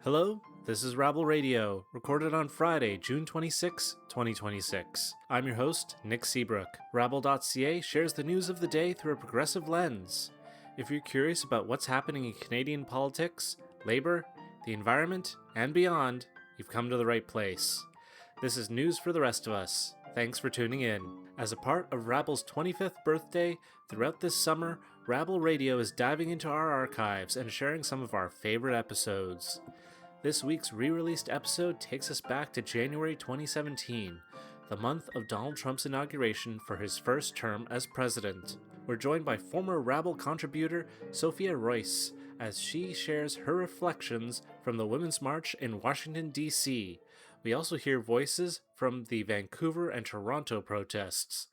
Hello, this is Rabble Radio, recorded on Friday, June 26, 2026. I'm your host, Nick Seabrook. Rabble.ca shares the news of the day through a progressive lens. If you're curious about what's happening in Canadian politics, labor, the environment, and beyond, you've come to the right place. This is news for the rest of us. Thanks for tuning in. As a part of Rabble's 25th birthday, throughout this summer, Rabble Radio is diving into our archives and sharing some of our favorite episodes. This week's re-released episode takes us back to January 2017, the month of Donald Trump's inauguration for his first term as president. We're joined by former Rabble contributor Sophia Reuss as she shares her reflections from the Women's March in Washington, D.C. We also hear voices from the Vancouver and Toronto protests.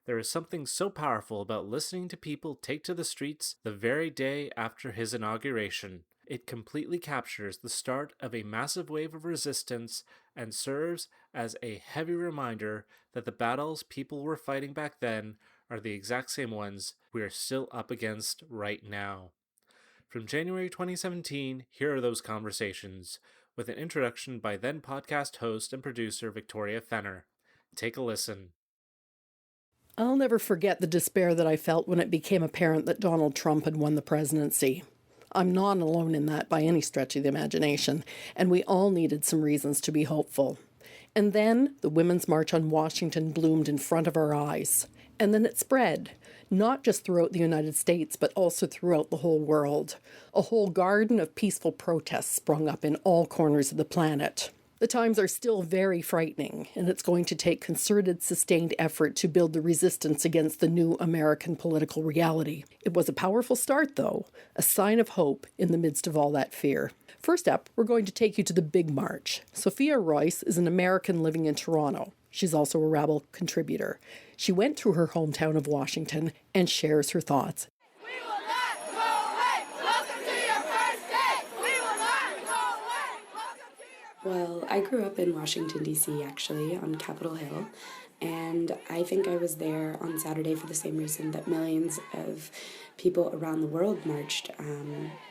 There is something so powerful about listening to people take to the streets the very day after his inauguration. It completely captures the start of a massive wave of resistance and serves as a heavy reminder that the battles people were fighting back then are the exact same ones we are still up against right now. From January 2017, here are those conversations, with an introduction by then podcast host and producer Victoria Fenner. Take a listen. I'll never forget the despair that I felt when it became apparent that Donald Trump had won the presidency. I'm not alone in that by any stretch of the imagination, and we all needed some reasons to be hopeful. And then the Women's March on Washington bloomed in front of our eyes. And then it spread, not just throughout the United States, but also throughout the whole world. A whole garden of peaceful protests sprung up in all corners of the planet. The times are still very frightening, and it's going to take concerted, sustained effort to build the resistance against the new American political reality. It was a powerful start, though, a sign of hope in the midst of all that fear. First up, we're going to take you to the Big March. Sophia Reuss is an American living in Toronto. She's also a Rabble contributor. She went through her hometown of Washington and shares her thoughts. Well, I grew up in Washington, D.C., actually, on Capitol Hill, and I think I was there on Saturday for the same reason that millions of people around the world marched,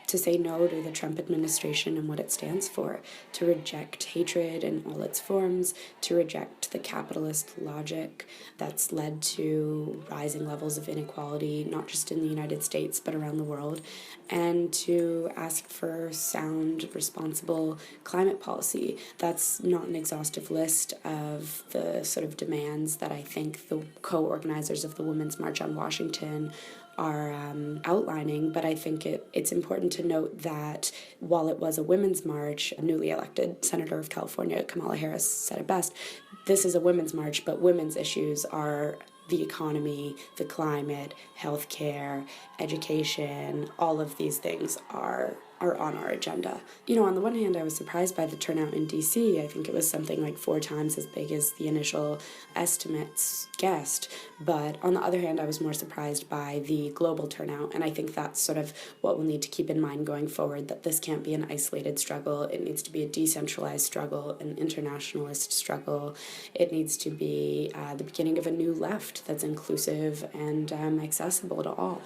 to say no to the Trump administration and what it stands for, to reject hatred in all its forms, to reject the capitalist logic that's led to rising levels of inequality, not just in the United States, but around the world, and to ask for sound, responsible climate policy. That's not an exhaustive list of the sort of demands that I think the co-organizers of the Women's March on Washington are outlining, but I think it's important to note that while it was a women's march, a newly elected Senator of California, Kamala Harris, said it best, this is a women's march, but women's issues are the economy, the climate, healthcare, education, all of these things are on our agenda. You know, on the one hand, I was surprised by the turnout in D.C. I think it was something like 4 times as big as the initial estimates guessed. But on the other hand, I was more surprised by the global turnout. And I think that's sort of what we'll need to keep in mind going forward, that this can't be an isolated struggle. It needs to be a decentralized struggle, an internationalist struggle. It needs to be the beginning of a new left that's inclusive and accessible to all.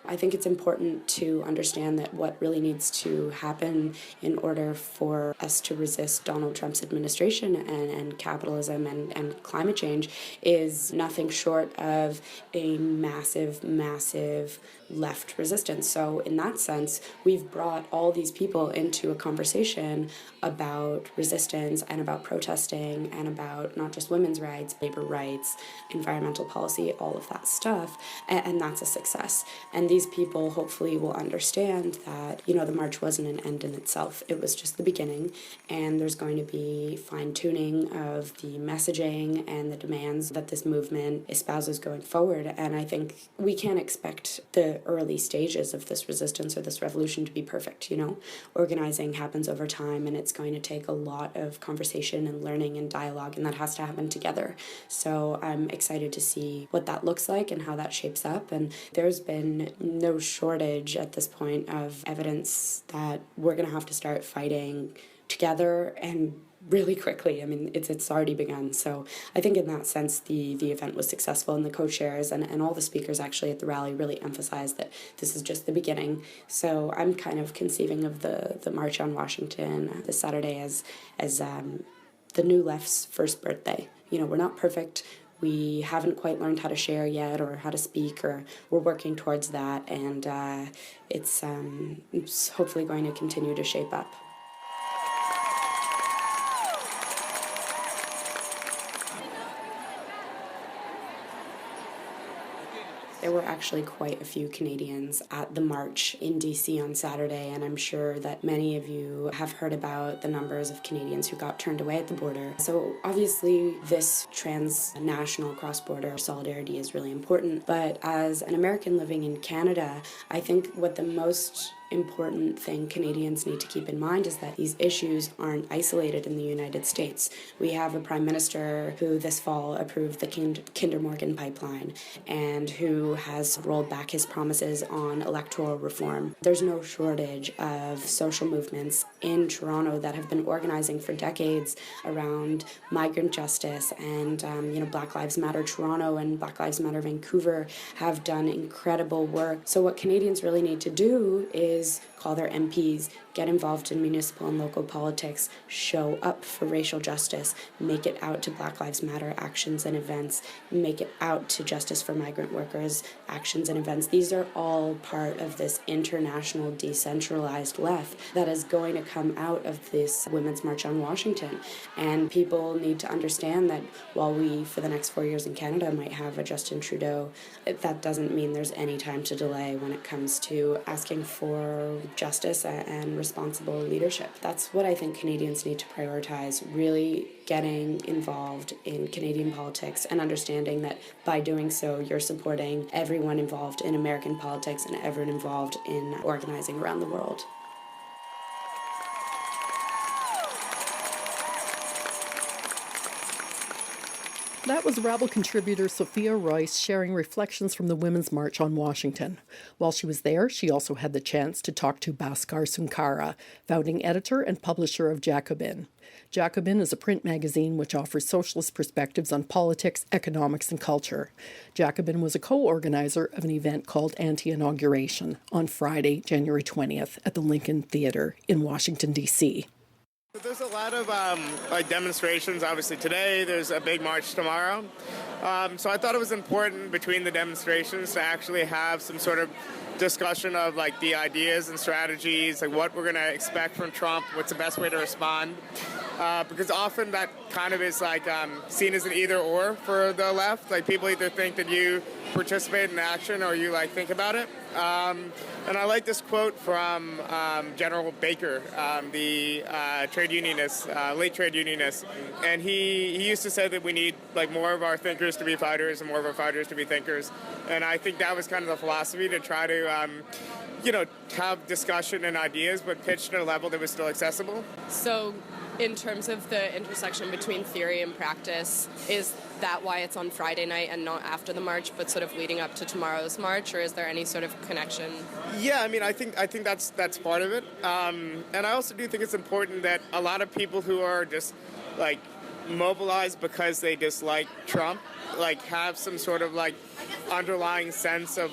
I think it's important to understand that what really needs to happen in order for us to resist Donald Trump's administration and capitalism and climate change is nothing short of a massive, massive left resistance. So in that sense, we've brought all these people into a conversation about resistance and about protesting and about not just women's rights, labor rights, environmental policy, all of that stuff, and that's a success. And these people hopefully will understand that, you know, the march wasn't an end in itself. It was just the beginning, and there's going to be fine-tuning of the messaging and the demands that this movement espouses going forward. And I think we can't expect the early stages of this resistance or this revolution to be perfect, you know. Organizing happens over time, and it's going to take a lot of conversation and learning and dialogue, and that has to happen together. So I'm excited to see what that looks like and how that shapes up. And there's been no shortage at this point of evidence that we're going to have to start fighting together and really quickly. I mean, it's already begun. So I think in that sense, the event was successful, and the co-chairs and all the speakers actually at the rally really emphasized that this is just the beginning. So I'm kind of conceiving of the March on Washington this Saturday as the new left's first birthday. You know, we're not perfect. We haven't quite learned how to share yet or how to speak, or we're working towards that, and it's hopefully going to continue to shape up. There were actually quite a few Canadians at the march in DC on Saturday, and I'm sure that many of you have heard about the numbers of Canadians who got turned away at the border. So obviously this transnational cross-border solidarity is really important, but as an American living in Canada, I think what the most important thing Canadians need to keep in mind is that these issues aren't isolated in the United States. We have a Prime Minister who this fall approved the Kinder Morgan pipeline and who has rolled back his promises on electoral reform. There's no shortage of social movements in Toronto that have been organizing for decades around migrant justice, and Black Lives Matter Toronto and Black Lives Matter Vancouver have done incredible work. So what Canadians really need to do is call their MPs, get involved in municipal and local politics, show up for racial justice, make it out to Black Lives Matter actions and events, make it out to Justice for Migrant Workers actions and events. These are all part of this international decentralized left that is going to come out of this Women's March on Washington. And people need to understand that while we, for the next 4 years in Canada, might have a Justin Trudeau, that doesn't mean there's any time to delay when it comes to asking for justice and responsible leadership. That's what I think Canadians need to prioritize, really getting involved in Canadian politics and understanding that by doing so, you're supporting everyone involved in American politics and everyone involved in organizing around the world. That was Rabble contributor Sophia Reuss sharing reflections from the Women's March on Washington. While she was there, she also had the chance to talk to Bhaskar Sunkara, founding editor and publisher of Jacobin. Jacobin is a print magazine which offers socialist perspectives on politics, economics, and culture. Jacobin was a co-organizer of an event called Anti-Inauguration on Friday, January 20th at the Lincoln Theatre in Washington, D.C. There's a lot of demonstrations, obviously today. There's a big march tomorrow. So I thought it was important between the demonstrations to actually have some sort of discussion of the ideas and strategies, what we're going to expect from Trump, what's the best way to respond. Because often that kind of is seen as an either or for the left. People either think that you participate in action or you think about it. And I like this quote from General Baker, the trade unionist, late trade unionist, and he used to say that we need more of our thinkers to be fighters and more of our fighters to be thinkers. And I think that was kind of the philosophy, to try to have discussion and ideas, but pitched at a level that was still accessible. So in terms of the intersection between theory and practice, is that why it's on Friday night and not after the march, but sort of leading up to tomorrow's march, or is there any sort of connection? Yeah, I mean, I think that's part of it. And I also do think it's important that a lot of people who are just mobilized because they dislike Trump, have some sort of underlying sense of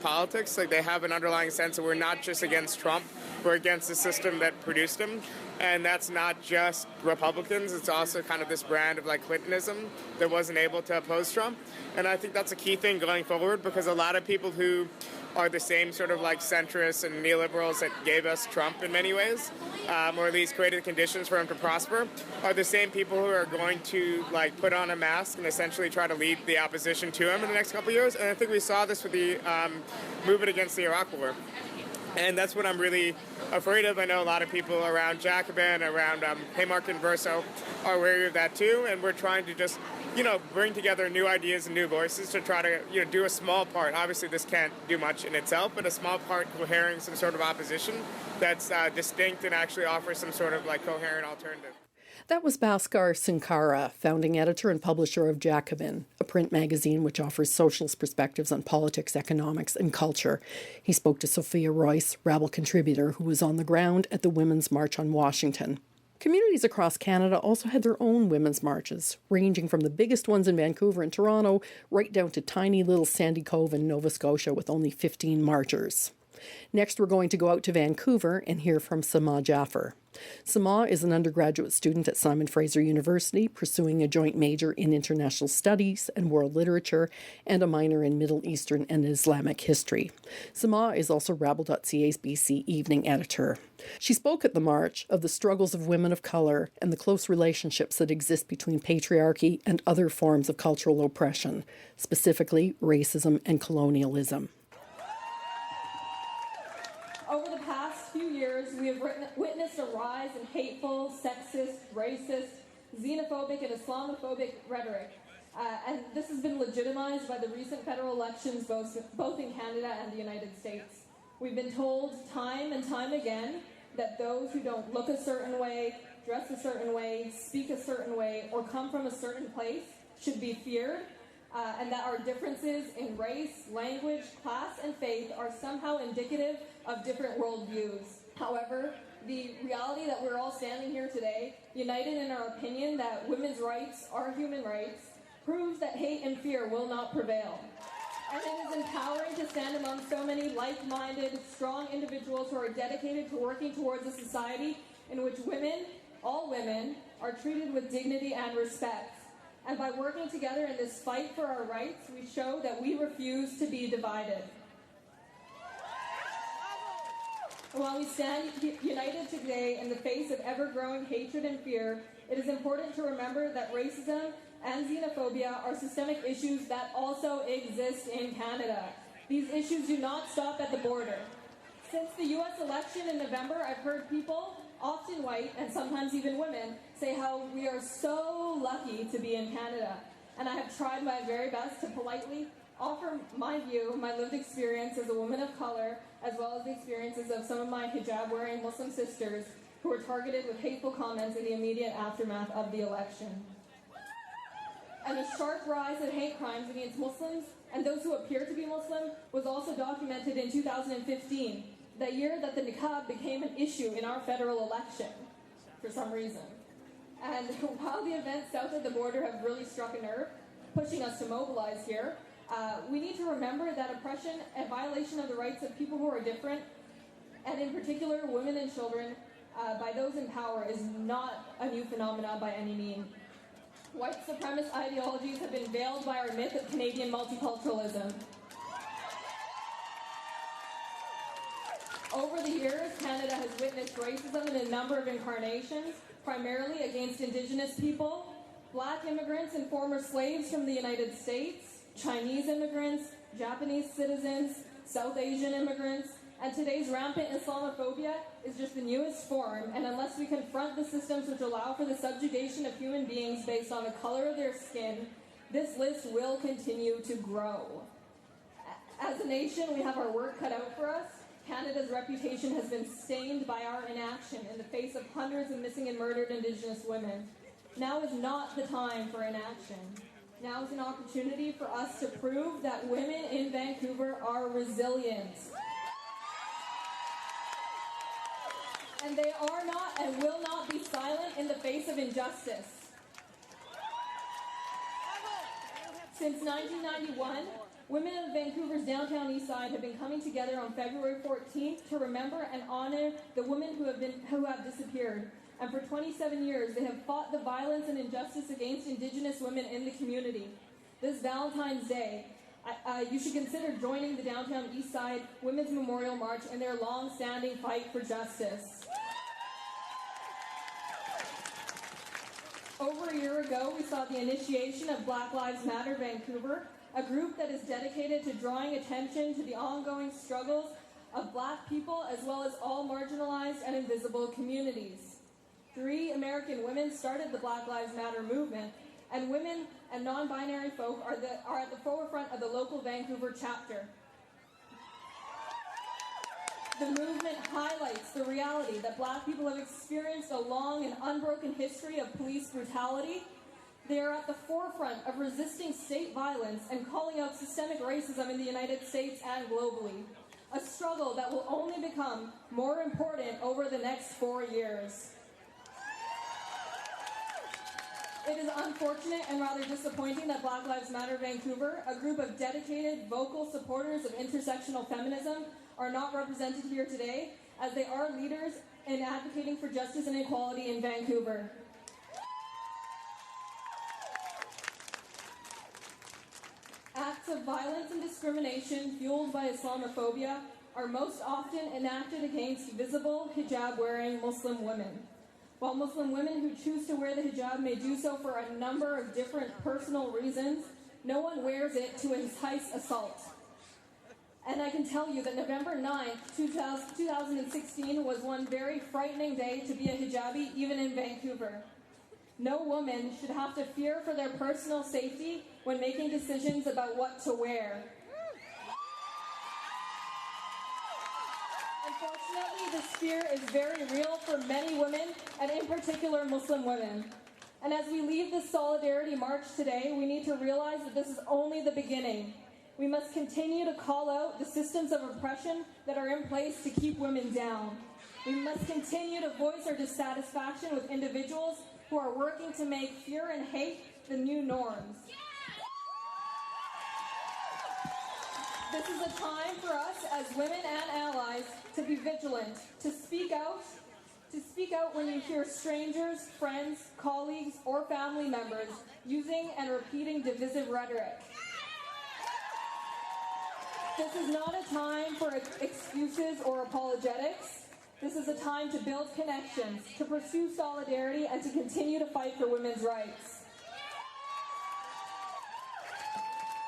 politics. They have an underlying sense that we're not just against Trump, we're against the system that produced him. And that's not just Republicans, it's also kind of this brand of Clintonism that wasn't able to oppose Trump. And I think that's a key thing going forward, because a lot of people who are the same sort of centrists and neoliberals that gave us Trump in many ways, or at least created conditions for him to prosper, are the same people who are going to put on a mask and essentially try to lead the opposition to him in the next couple of years. And I think we saw this with the movement against the Iraq War. And that's what I'm really afraid of. I know a lot of people around Jacobin, around Haymarket and Verso are wary of that too. And we're trying to just, bring together new ideas and new voices to try to, do a small part. Obviously, this can't do much in itself, but a small part cohering some sort of opposition that's distinct and actually offers some sort of coherent alternative. That was Bhaskar Sunkara, founding editor and publisher of Jacobin, a print magazine which offers socialist perspectives on politics, economics, and culture. He spoke to Sophia Reuss, Rabble contributor, who was on the ground at the Women's March on Washington. Communities across Canada also had their own women's marches, ranging from the biggest ones in Vancouver and Toronto right down to tiny little Sandy Cove in Nova Scotia with only 15 marchers. Next, we're going to go out to Vancouver and hear from Sama Jaffer. Sama is an undergraduate student at Simon Fraser University, pursuing a joint major in international studies and world literature and a minor in Middle Eastern and Islamic history. Sama is also rabble.ca's BC evening editor. She spoke at the march of the struggles of women of colour and the close relationships that exist between patriarchy and other forms of cultural oppression, specifically racism and colonialism. Over the past few years, we have witnessed a rise in hateful, sexist, racist, xenophobic, and Islamophobic rhetoric. And this has been legitimized by the recent federal elections both in Canada and the United States. We've been told time and time again that those who don't look a certain way, dress a certain way, speak a certain way, or come from a certain place should be feared, and that our differences in race, language, class, and faith are somehow indicative of different worldviews. However, the reality that we're all standing here today, united in our opinion that women's rights are human rights, proves that hate and fear will not prevail. And it is empowering to stand among so many like-minded, strong individuals who are dedicated to working towards a society in which women, all women, are treated with dignity and respect. And by working together in this fight for our rights, we show that we refuse to be divided. While we stand united today in the face of ever-growing hatred and fear, it is important to remember that racism and xenophobia are systemic issues that also exist in Canada. These issues do not stop at the border. Since the U.S. election in November, I've heard people, often white and sometimes even women, say how we are so lucky to be in Canada. And I have tried my very best to politely offer my view, my lived experience as a woman of color, as well as the experiences of some of my hijab-wearing Muslim sisters who were targeted with hateful comments in the immediate aftermath of the election. And a sharp rise in hate crimes against Muslims and those who appear to be Muslim was also documented in 2015, the year that the niqab became an issue in our federal election, for some reason. And while the events south of the border have really struck a nerve, pushing us to mobilize here, we need to remember that oppression and violation of the rights of people who are different, and in particular women and children, by those in power is not a new phenomenon by any means. White supremacist ideologies have been veiled by our myth of Canadian multiculturalism. Over the years, Canada has witnessed racism in a number of incarnations, primarily against Indigenous people, Black immigrants and former slaves from the United States, Chinese immigrants, Japanese citizens, South Asian immigrants, and today's rampant Islamophobia is just the newest form, and unless we confront the systems which allow for the subjugation of human beings based on the color of their skin, this list will continue to grow. As a nation, we have our work cut out for us. Canada's reputation has been stained by our inaction in the face of hundreds of missing and murdered Indigenous women. Now is not the time for inaction. Now is an opportunity for us to prove that women in Vancouver are resilient. And they are not and will not be silent in the face of injustice. Since 1991, women of Vancouver's downtown east side have been coming together on February 14th to remember and honor the women who have disappeared. And for 27 years, they have fought the violence and injustice against Indigenous women in the community. This Valentine's Day, you should consider joining the Downtown East Side Women's Memorial March in their long-standing fight for justice. Over a year ago, we saw the initiation of Black Lives Matter Vancouver, a group that is dedicated to drawing attention to the ongoing struggles of Black people as well as all marginalized and invisible communities. 3 American women started the Black Lives Matter movement, and women and non-binary folk are at the forefront of the local Vancouver chapter. The movement highlights the reality that Black people have experienced a long and unbroken history of police brutality. They are at the forefront of resisting state violence and calling out systemic racism in the United States and globally, a struggle that will only become more important over the next 4 years. It is unfortunate and rather disappointing that Black Lives Matter Vancouver, a group of dedicated, vocal supporters of intersectional feminism, are not represented here today, as they are leaders in advocating for justice and equality in Vancouver. Acts of violence and discrimination fueled by Islamophobia are most often enacted against visible hijab-wearing Muslim women. While Muslim women who choose to wear the hijab may do so for a number of different personal reasons, no one wears it to entice assault. And I can tell you that November 9th, 2016 was one very frightening day to be a hijabi, even in Vancouver. No woman should have to fear for their personal safety when making decisions about what to wear. Unfortunately, this fear is very real for many women, and in particular Muslim women. And as we leave this solidarity march today, we need to realize that this is only the beginning. We must continue to call out the systems of oppression that are in place to keep women down. We must continue to voice our dissatisfaction with individuals who are working to make fear and hate the new norms. This is a time for us as women and allies to be vigilant, to speak out when you hear strangers, friends, colleagues, or family members using and repeating divisive rhetoric. This is not a time for excuses or apologetics. This is a time to build connections, to pursue solidarity, and to continue to fight for women's rights.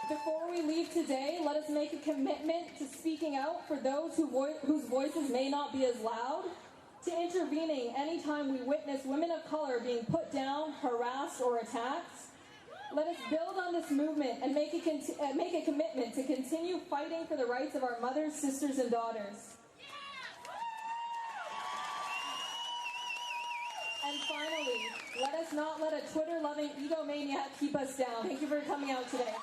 Before we leave today, let us make a commitment to speaking out for those whose voices may not be as loud, to intervening anytime we witness women of color being put down, harassed, or attacked. Let us build on this movement and make a commitment to continue fighting for the rights of our mothers, sisters, and daughters. And finally, let us not let a Twitter-loving egomaniac keep us down. Thank you for coming out today.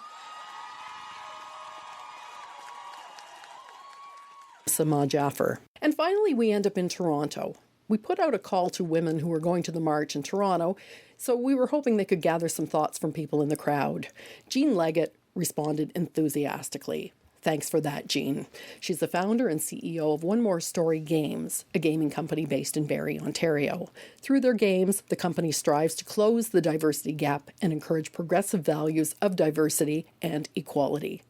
Sama Jaffer. And finally, we end up in Toronto. We put out a call to women who were going to the march in Toronto, so we were hoping they could gather some thoughts from people in the crowd. Jean Leggett responded enthusiastically. Thanks for that, Jean. She's the founder and CEO of One More Story Games, a gaming company based in Barrie, Ontario. Through their games, the company strives to close the diversity gap and encourage progressive values of diversity and equality.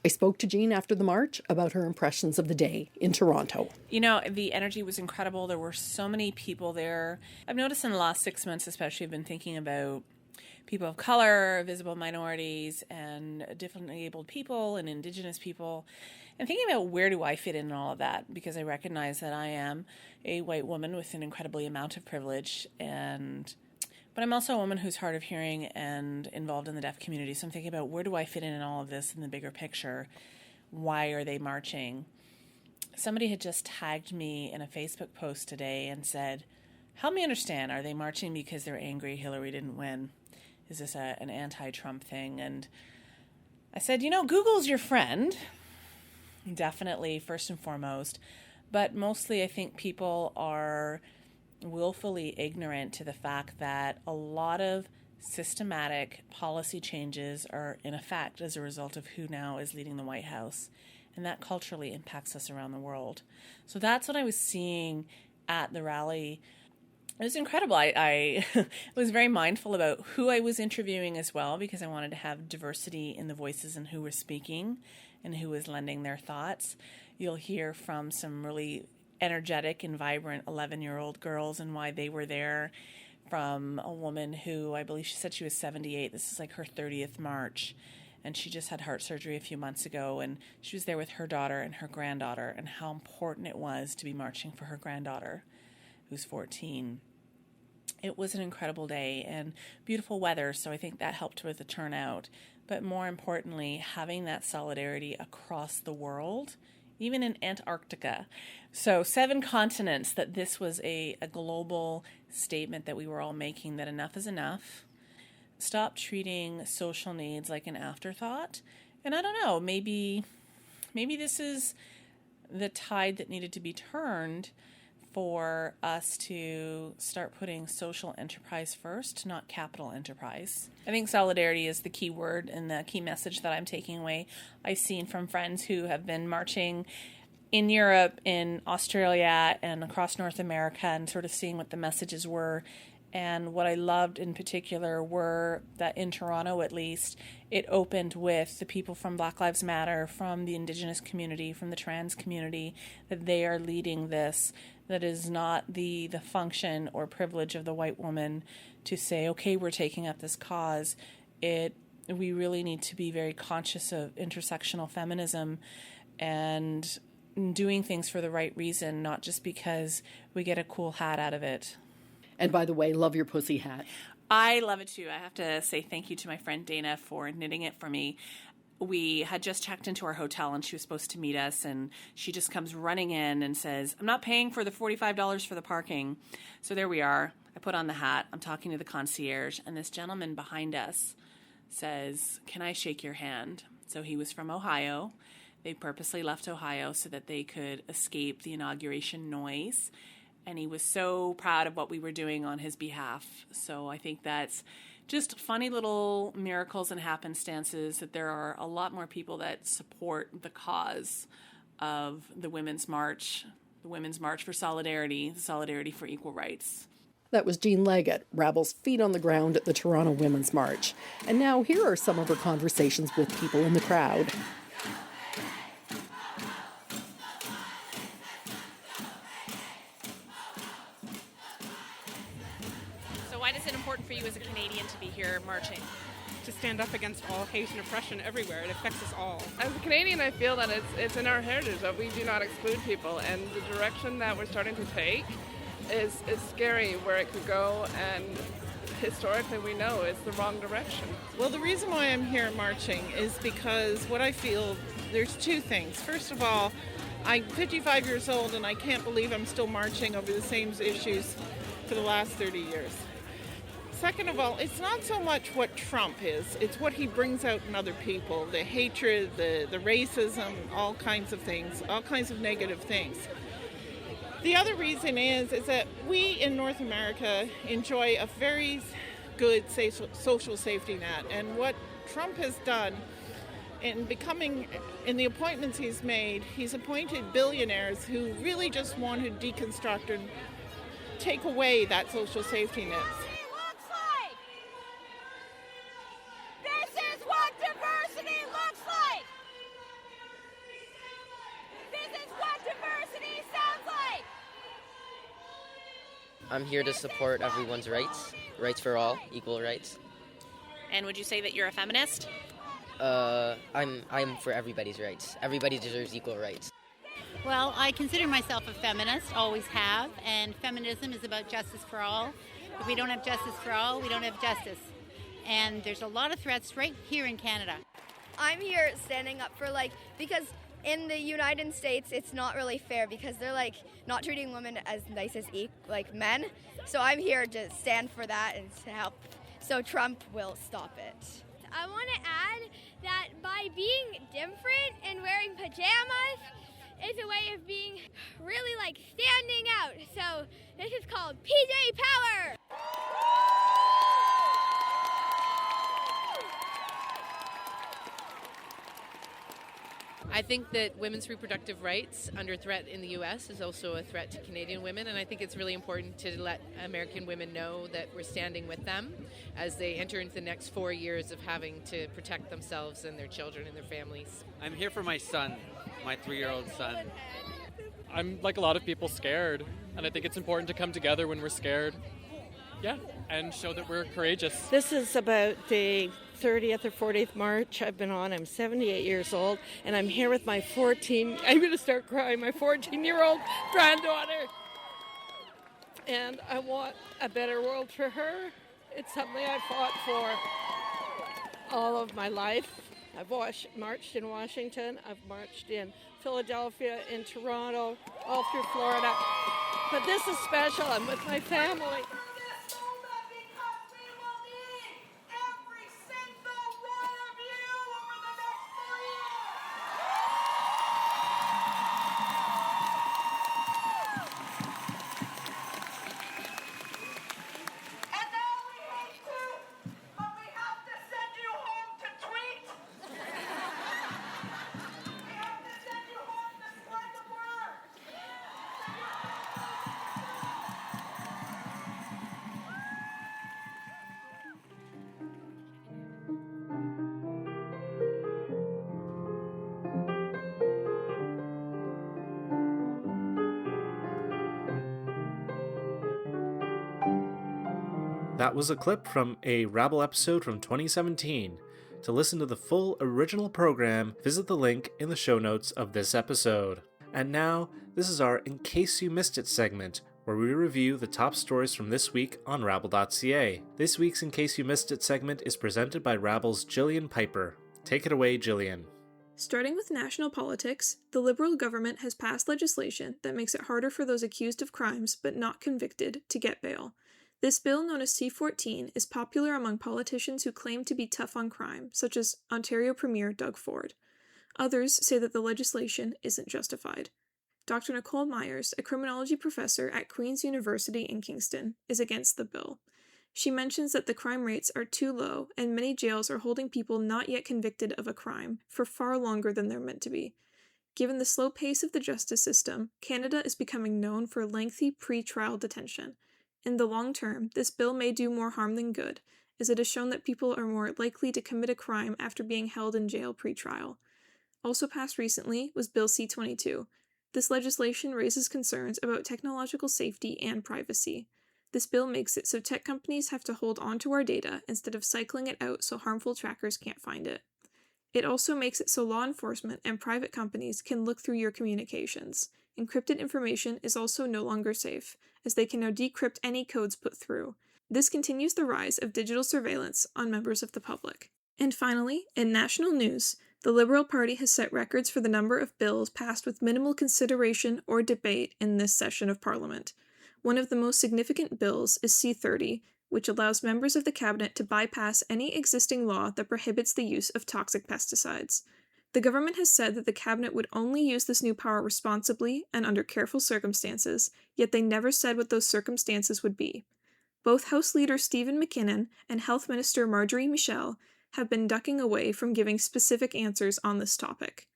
I spoke to Jean after the march about her impressions of the day in Toronto. You know, the energy was incredible. There were so many people there. I've noticed in the last 6 months especially, I've been thinking about people of color, visible minorities, and differently abled people and Indigenous people, and thinking about where do I fit in all of that, because I recognize that I am a white woman with an incredibly amount of privilege, but I'm also a woman who's hard of hearing and involved in the deaf community. So I'm thinking about where do I fit in all of this in the bigger picture? Why are they marching? Somebody had just tagged me in a Facebook post today and said, help me understand, are they marching because they're angry Hillary didn't win? Is this an anti-Trump thing? And I said, Google's your friend. Definitely, first and foremost. But mostly I think people are willfully ignorant to the fact that a lot of systematic policy changes are in effect as a result of who now is leading the White House, and that culturally impacts us around the world. So that's what I was seeing at the rally. It was incredible. I was very mindful about who I was interviewing as well, because I wanted to have diversity in the voices and who was speaking and who was lending their thoughts. You'll hear from some really energetic and vibrant 11-year-old girls and why they were there, from a woman who I believe she said she was 78. This is like her 30th march, and she just had heart surgery a few months ago, and she was there with her daughter and her granddaughter, and how important it was to be marching for her granddaughter, who's 14. It was an incredible day and beautiful weather, so I think that helped with the turnout. But more importantly, having that solidarity across the world, even in Antarctica. So 7 continents, that this was a global statement that we were all making, that enough is enough. Stop treating social needs like an afterthought. And I don't know, maybe this is the tide that needed to be turned for us to start putting social enterprise first, not capital enterprise. I think solidarity is the key word and the key message that I'm taking away. I've seen from friends who have been marching in Europe, in Australia, and across North America, and sort of seeing what the messages were. And what I loved in particular were that in Toronto, at least, it opened with the people from Black Lives Matter, from the Indigenous community, from the trans community, that they are leading this. That is not the function or privilege of the white woman to say, okay, we're taking up this cause. We really need to be very conscious of intersectional feminism and doing things for the right reason, not just because we get a cool hat out of it. And by the way, love your pussy hat. I love it too. I have to say thank you to my friend Dana for knitting it for me. We had just checked into our hotel and she was supposed to meet us, and she just comes running in and says, I'm not paying for the $45 for the parking. So there we are. I put on the hat. I'm talking to the concierge, and this gentleman behind us says, can I shake your hand? So he was from Ohio. They purposely left Ohio so that they could escape the inauguration noise. And he was so proud of what we were doing on his behalf. So I think that's just funny little miracles and happenstances that there are a lot more people that support the cause of the Women's March for solidarity, the solidarity for equal rights. That was Jean Leggett, Rabble's feet on the ground at the Toronto Women's March. And now here are some of her conversations with people in the crowd. Why is it important for you as a Canadian to be here marching? To stand up against all hate and oppression everywhere. It affects us all. As a Canadian, I feel that it's in our heritage that we do not exclude people, and the direction that we're starting to take is scary where it could go, and historically we know it's the wrong direction. Well, the reason why I'm here marching is because what I feel, there's two things. First of all, I'm 55 years old and I can't believe I'm still marching over the same issues for the last 30 years. Second of all, it's not so much what Trump is, it's what he brings out in other people, the hatred, the racism, all kinds of things, all kinds of negative things. The other reason is that we in North America enjoy a very good social safety net, and what Trump has done in the appointments he's made, he's appointed billionaires who really just want to deconstruct and take away that social safety net. I'm here to support everyone's rights for all, equal rights. And would you say that you're a feminist? I'm for everybody's rights. Everybody deserves equal rights. Well, I consider myself a feminist, always have, and feminism is about justice for all. If we don't have justice for all, we don't have justice. And there's a lot of threats right here in Canada. I'm here standing up for, because in the United States, it's not really fair because they're, not treating women as nice as men. So I'm here to stand for that and to help so Trump will stop it. I want to add that by being different and wearing pajamas, it's a way of being really standing out. So this is called PJ Power. I think that women's reproductive rights under threat in the U.S. is also a threat to Canadian women, and I think it's really important to let American women know that we're standing with them as they enter into the next 4 years of having to protect themselves and their children and their families. I'm here for my son, my 3-year-old son. I'm, like a lot of people, scared, and I think it's important to come together when we're scared. Yeah, and show that we're courageous. This is about the 30th or 40th March I've been on. I'm 78 years old, and I'm here with my I'm going to start crying, my 14-year-old granddaughter. And I want a better world for her. It's something I fought for all of my life. I've marched in Washington, I've marched in Philadelphia, in Toronto, all through Florida. But this is special. I'm with my family. That was a clip from a Rabble episode from 2017. To listen to the full original program, visit the link in the show notes of this episode. And now, this is our In Case You Missed It segment, where we review the top stories from this week on rabble.ca. This week's In Case You Missed It segment is presented by Rabble's Jillian Piper. Take it away, Jillian. Starting with national politics, the Liberal government has passed legislation that makes it harder for those accused of crimes but not convicted to get bail. This bill, known as C-14, is popular among politicians who claim to be tough on crime, such as Ontario Premier Doug Ford. Others say that the legislation isn't justified. Dr. Nicole Myers, a criminology professor at Queen's University in Kingston, is against the bill. She mentions that the crime rates are too low and many jails are holding people not yet convicted of a crime for far longer than they're meant to be. Given the slow pace of the justice system, Canada is becoming known for lengthy pre-trial detention. In the long term, this bill may do more harm than good, as it has shown that people are more likely to commit a crime after being held in jail pre-trial. Also passed recently was Bill C-22. This legislation raises concerns about technological safety and privacy. This bill makes it so tech companies have to hold onto our data instead of cycling it out so harmful trackers can't find it. It also makes it so law enforcement and private companies can look through your communications. Encrypted information is also no longer safe, as they can now decrypt any codes put through. This continues the rise of digital surveillance on members of the public. And finally, in national news, the Liberal Party has set records for the number of bills passed with minimal consideration or debate in this session of Parliament. One of the most significant bills is C-30, which allows members of the Cabinet to bypass any existing law that prohibits the use of toxic pesticides. The government has said that the Cabinet would only use this new power responsibly and under careful circumstances, yet they never said what those circumstances would be. Both House Leader Stephen McKinnon and Health Minister Marjorie Michel have been ducking away from giving specific answers on this topic.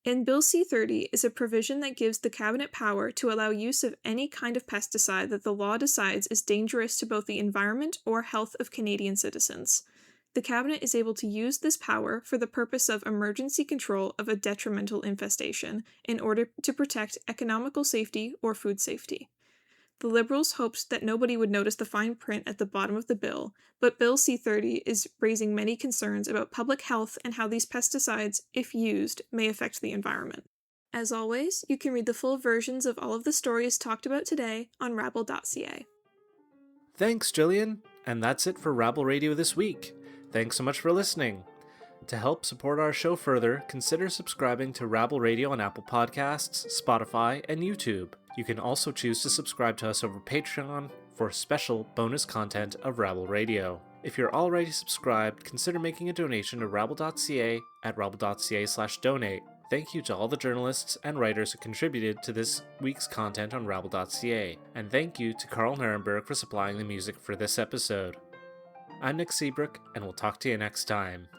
In Bill C-30 is a provision that gives the Cabinet power to allow use of any kind of pesticide that the law decides is dangerous to both the environment or health of Canadian citizens. The Cabinet is able to use this power for the purpose of emergency control of a detrimental infestation in order to protect economical safety or food safety. The Liberals hoped that nobody would notice the fine print at the bottom of the bill, but Bill C-30 is raising many concerns about public health and how these pesticides, if used, may affect the environment. As always, you can read the full versions of all of the stories talked about today on rabble.ca. Thanks, Jillian. And that's it for Rabble Radio this week. Thanks so much for listening. To help support our show further, consider subscribing to Rabble Radio on Apple Podcasts, Spotify, and YouTube. You can also choose to subscribe to us over Patreon for special bonus content of Rabble Radio. If you're already subscribed, consider making a donation to rabble.ca at rabble.ca/donate. Thank you to all the journalists and writers who contributed to this week's content on rabble.ca, and thank you to Carl Nirenberg for supplying the music for this episode. I'm Nick Seabrook, and we'll talk to you next time.